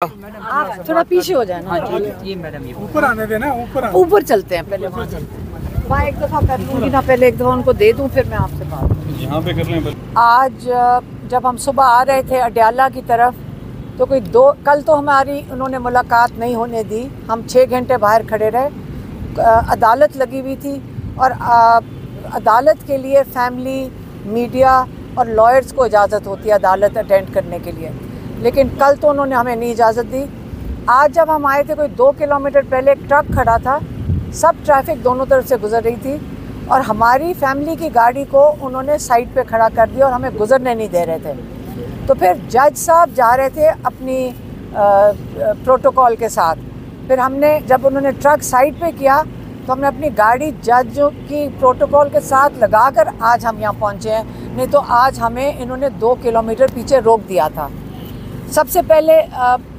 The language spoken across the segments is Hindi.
आप थोड़ा पीछे हो जाए ना। ये मैडम ये ऊपर आने देना, ऊपर चलते हैं पहले, वहाँ एक दफ़ा कर लूँगी ना, पहले एक दफ़ा उनको दे दूँ फिर मैं आपसे बात यहाँ पे कर लें। आज जब हम सुबह आ रहे थे अडयाला की तरफ तो कल तो हमारी उन्होंने मुलाकात नहीं होने दी। हम 6 घंटे बाहर खड़े रहे। अदालत लगी हुई थी और अदालत के लिए फैमिली, मीडिया और लॉयर्स को इजाज़त होती है अदालत अटेंड करने के लिए, लेकिन कल तो उन्होंने हमें नहीं इजाज़त दी। आज जब हम आए थे कोई 2 किलोमीटर पहले एक ट्रक खड़ा था, सब ट्रैफिक दोनों तरफ से गुजर रही थी और हमारी फैमिली की गाड़ी को उन्होंने साइड पे खड़ा कर दिया और हमें गुजरने नहीं दे रहे थे। तो फिर जज साहब जा रहे थे अपनी प्रोटोकॉल के साथ। फिर हमने जब उन्होंने ट्रक साइड पे किया तो हमने अपनी गाड़ी जज की प्रोटोकॉल के साथ लगाकर आज हम यहाँ पहुँचे हैं, नहीं तो आज हमें इन्होंने 2 किलोमीटर पीछे रोक दिया था। सबसे पहले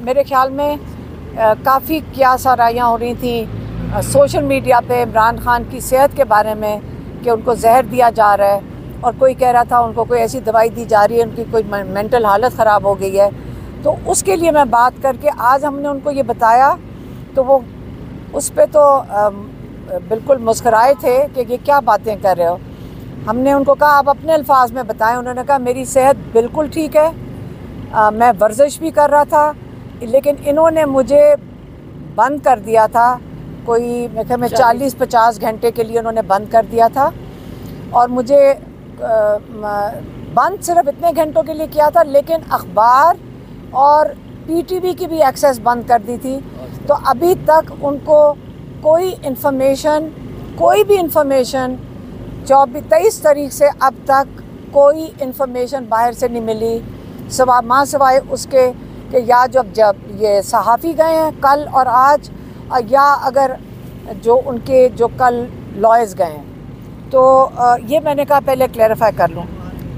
मेरे ख्याल में काफ़ी क्या सराहियाँ हो रही थी सोशल मीडिया पे इमरान खान की सेहत के बारे में कि उनको जहर दिया जा रहा है और कोई कह रहा था उनको कोई ऐसी दवाई दी जा रही है, उनकी कोई मेंटल हालत ख़राब हो गई है। तो उसके लिए मैं बात करके आज हमने उनको ये बताया तो वो उस पर तो बिल्कुल मुस्कराए थे कि ये क्या बातें कर रहे हो। हमने उनको कहा आप अपने अल्फाज में बताएं। उन्होंने कहा मेरी सेहत बिल्कुल ठीक है, मैं वर्जिश भी कर रहा था, लेकिन इन्होंने मुझे बंद कर दिया था। कोई मैं 40-50 घंटे के लिए उन्होंने बंद कर दिया था और मुझे बंद सिर्फ इतने घंटों के लिए किया था, लेकिन अखबार और पीटीवी की भी एक्सेस बंद कर दी थी। तो अभी तक उनको कोई भी इंफॉर्मेशन 23 तारीख से अब तक कोई इंफॉर्मेशन बाहर से नहीं मिली, सिवाय उसके कि या जब ये सहाफ़ी गए हैं कल और आज, या अगर जो कल लॉयर्स गए हैं। तो ये मैंने कहा पहले क्लैरिफाई कर लूँ।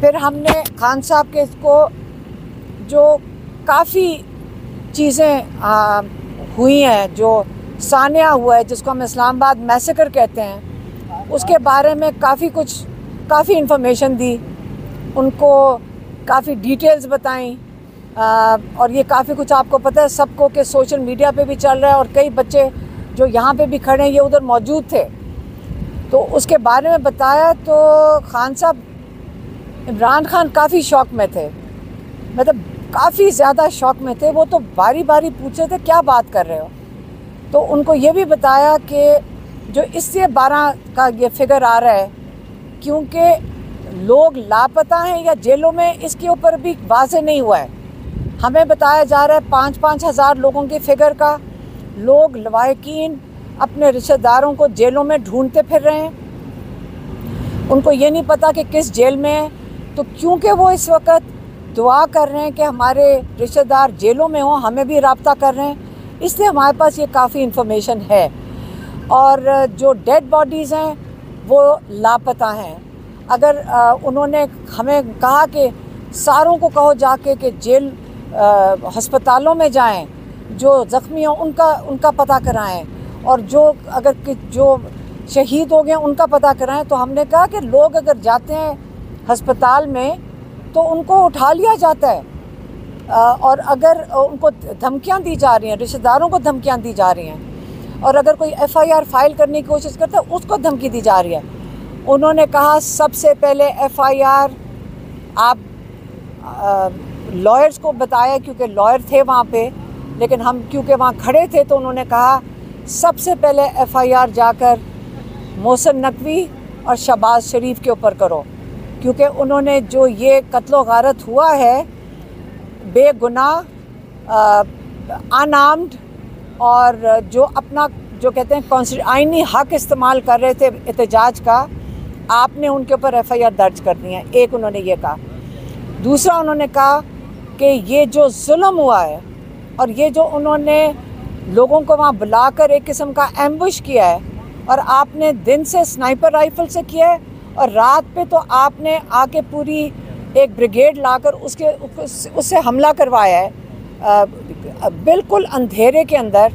फिर हमने खान साहब के को जो काफ़ी चीज़ें हुई हैं, जो सानिया हुआ है जिसको हम इस्लामाबाद मैसेकर कहते हैं, उसके बारे में काफ़ी इन्फॉर्मेशन दी, उनको काफ़ी डिटेल्स बताई। और ये काफ़ी कुछ आपको पता है सबको कि सोशल मीडिया पे भी चल रहा है और कई बच्चे जो यहाँ पे भी खड़े हैं ये उधर मौजूद थे, तो उसके बारे में बताया। तो खान साहब, इमरान खान काफ़ी शौक में थे, मतलब काफ़ी ज़्यादा शौक में थे। वो तो बारी बारी पूछ रहे थे क्या बात कर रहे हो। तो उनको ये भी बताया कि जो इससे 12 का ये फिगर आ रहा है क्योंकि लोग लापता हैं या जेलों में, इसके ऊपर भी वाज़ेह नहीं हुआ है। हमें बताया जा रहा है 5-5 हज़ार लोगों के फिगर का। लोग लवाहिकीन अपने रिश्तेदारों को जेलों में ढूंढते फिर रहे हैं, उनको ये नहीं पता कि किस जेल में है। तो क्योंकि वो इस वक्त दुआ कर रहे हैं कि हमारे रिश्तेदार जेलों में हों, हमें भी रब्ता कर रहे हैं, इसलिए हमारे पास ये काफ़ी इन्फॉर्मेशन है। और जो डेड बॉडीज़ हैं वो लापता हैं। अगर उन्होंने हमें कहा कि सारों को कहो जाके कि जेल अस्पतालों में जाएं, जो ज़ख्मी हों उनका पता कराएं और जो शहीद हो गए उनका पता कराएं। तो हमने कहा कि लोग अगर जाते हैं अस्पताल में तो उनको उठा लिया जाता है, और अगर उनको धमकियां दी जा रही हैं, रिश्तेदारों को धमकियां दी जा रही हैं, और अगर कोई FIR फाइल करने की कोशिश करता है उसको धमकी दी जा रही है। उन्होंने कहा सबसे पहले FIR आप लॉयर्स को बताया, क्योंकि लॉयर थे वहाँ पे, लेकिन हम क्योंकि वहाँ खड़े थे तो उन्होंने कहा सबसे पहले FIR जाकर मोहसिन नकवी और शहबाज शरीफ के ऊपर करो, क्योंकि उन्होंने जो ये कत्लो गारत हुआ है बेगुनाह अनआर्म्ड, और जो अपना जो कहते हैं आईनी हक इस्तेमाल कर रहे थे एहतजाज का, आपने उनके ऊपर FIR दर्ज करनी है। एक उन्होंने ये कहा। दूसरा उन्होंने कहा कि ये जो जुल्म हुआ है और ये जो उन्होंने लोगों को वहाँ बुलाकर एक किस्म का एम्बुश किया है, और आपने दिन से स्नाइपर राइफल से किया है और रात पे तो आपने आके पूरी एक ब्रिगेड लाकर उससे हमला करवाया है बिल्कुल अंधेरे के अंदर।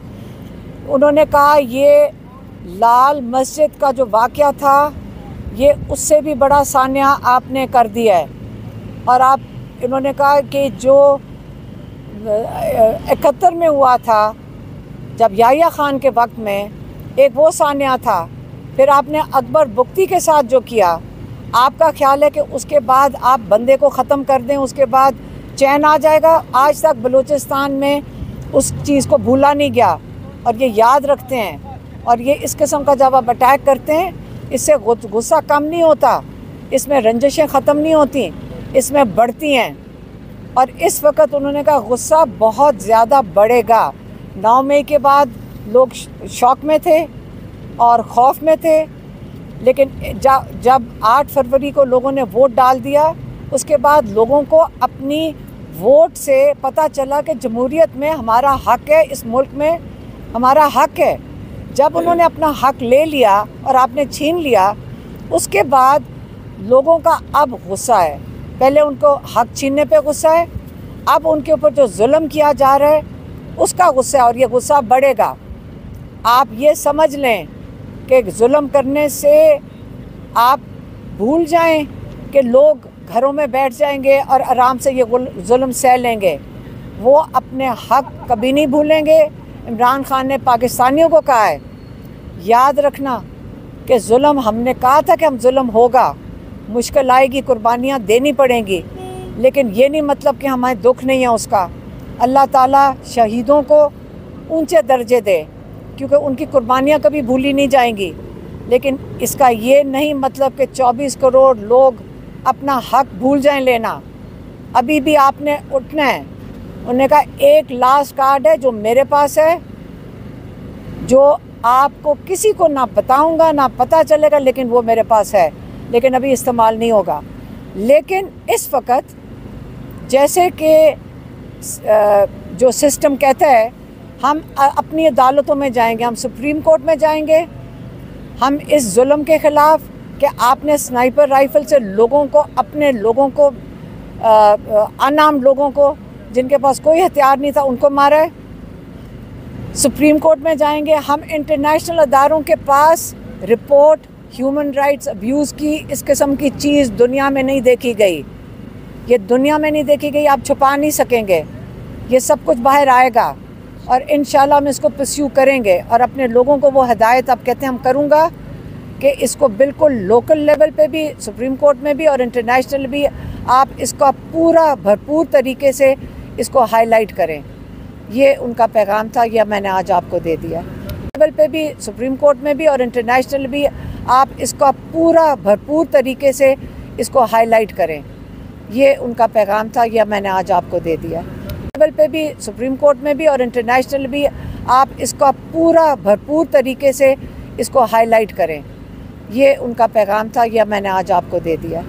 उन्होंने कहा ये लाल मस्जिद का जो वाक़या था ये उससे भी बड़ा सानिया आपने कर दिया है। और इन्होंने कहा कि जो 71 में हुआ था, जब याह्या खान के वक्त में, एक वो सान्या था। फिर आपने अकबर बुख्ती के साथ जो किया, आपका ख्याल है कि उसके बाद आप बंदे को ख़त्म कर दें, उसके बाद चैन आ जाएगा? आज तक बलूचिस्तान में उस चीज़ को भूला नहीं गया और ये याद रखते हैं। और ये इस किस्म का जब आप अटैक करते हैं, इससे गुस्सा कम नहीं होता, इसमें रंजिशें ख़त्म नहीं होती, इसमें बढ़ती हैं। और इस वक्त उन्होंने कहा गुस्सा बहुत ज़्यादा बढ़ेगा। 9 मई के बाद लोग शौक में थे और खौफ में थे, लेकिन जब 8 फरवरी को लोगों ने वोट डाल दिया, उसके बाद लोगों को अपनी वोट से पता चला कि जमहूरियत में हमारा हक़ है, इस मुल्क में हमारा हक़ है। जब उन्होंने अपना हक़ ले लिया और आपने छीन लिया, उसके बाद लोगों का अब गुस्सा है। पहले उनको हक़ छीनने पे गुस्सा है, अब उनके ऊपर जो जुल्म किया जा रहा है उसका गुस्सा है, और ये गुस्सा बढ़ेगा। आप ये समझ लें कि जुल्म करने से आप भूल जाएं कि लोग घरों में बैठ जाएंगे और आराम से ये जुल्म सह लेंगे। वो अपने हक़ कभी नहीं भूलेंगे। इमरान खान ने पाकिस्तानियों को कहा है, याद रखना कि जुल्म, हमने कहा था कि हम जुल्म होगा, मुश्किल आएगी, कुर्बानियाँ देनी पड़ेंगी, लेकिन ये नहीं मतलब कि हमें दुख नहीं है उसका। अल्लाह ताला शहीदों को ऊंचे दर्जे दे, क्योंकि उनकी कुर्बानियाँ कभी भूली नहीं जाएंगी। लेकिन इसका ये नहीं मतलब कि 24 करोड़ लोग अपना हक़ भूल जाएं लेना। अभी भी आपने उठना है। उन्होंने कहा एक लास्ट कार्ड है जो मेरे पास है, जो आपको किसी को ना बताऊंगा, ना पता चलेगा, लेकिन वो मेरे पास है, लेकिन अभी इस्तेमाल नहीं होगा। लेकिन इस वक्त जैसे कि जो सिस्टम कहता है, हम अपनी अदालतों में जाएंगे, हम सुप्रीम कोर्ट में जाएंगे, हम इस जुल्म के ख़िलाफ़ कि आपने स्नाइपर राइफ़ल से लोगों को, अपने लोगों को, अनाम लोगों को जिनके पास कोई हथियार नहीं था, उनको मारा है। सुप्रीम कोर्ट में जाएंगे, हम इंटरनेशनल अदारों के पास रिपोर्ट ह्यूमन राइट्स अब्यूज़ की, इस किस्म की चीज़ दुनिया में नहीं देखी गई, ये दुनिया में नहीं देखी गई, आप छुपा नहीं सकेंगे, ये सब कुछ बाहर आएगा। और इंशाल्लाह हम इसको परस्यू करेंगे और अपने लोगों को वो हिदायत, आप कहते हैं हम करूँगा, कि इसको बिल्कुल लोकल लेवल पे भी, सुप्रीम कोर्ट में भी और इंटरनेशनल भी, आप इसका पूरा भरपूर तरीके से इसको हाईलाइट करें। ये उनका पैगाम था, यह मैंने आज आपको दे दिया। लेवल पे भी, सुप्रीम कोर्ट में भी और इंटरनेशनल भी, आप इसका पूरा भरपूर तरीके से इसको हाईलाइट करें। ये उनका पैगाम था, यह मैंने आज आपको दे दिया। लेवल पे भी, सुप्रीम कोर्ट में भी और इंटरनेशनल भी, आप इसका पूरा भरपूर तरीके से इसको हाईलाइट करें। ये उनका पैगाम था, यह मैंने आज आपको दे दिया।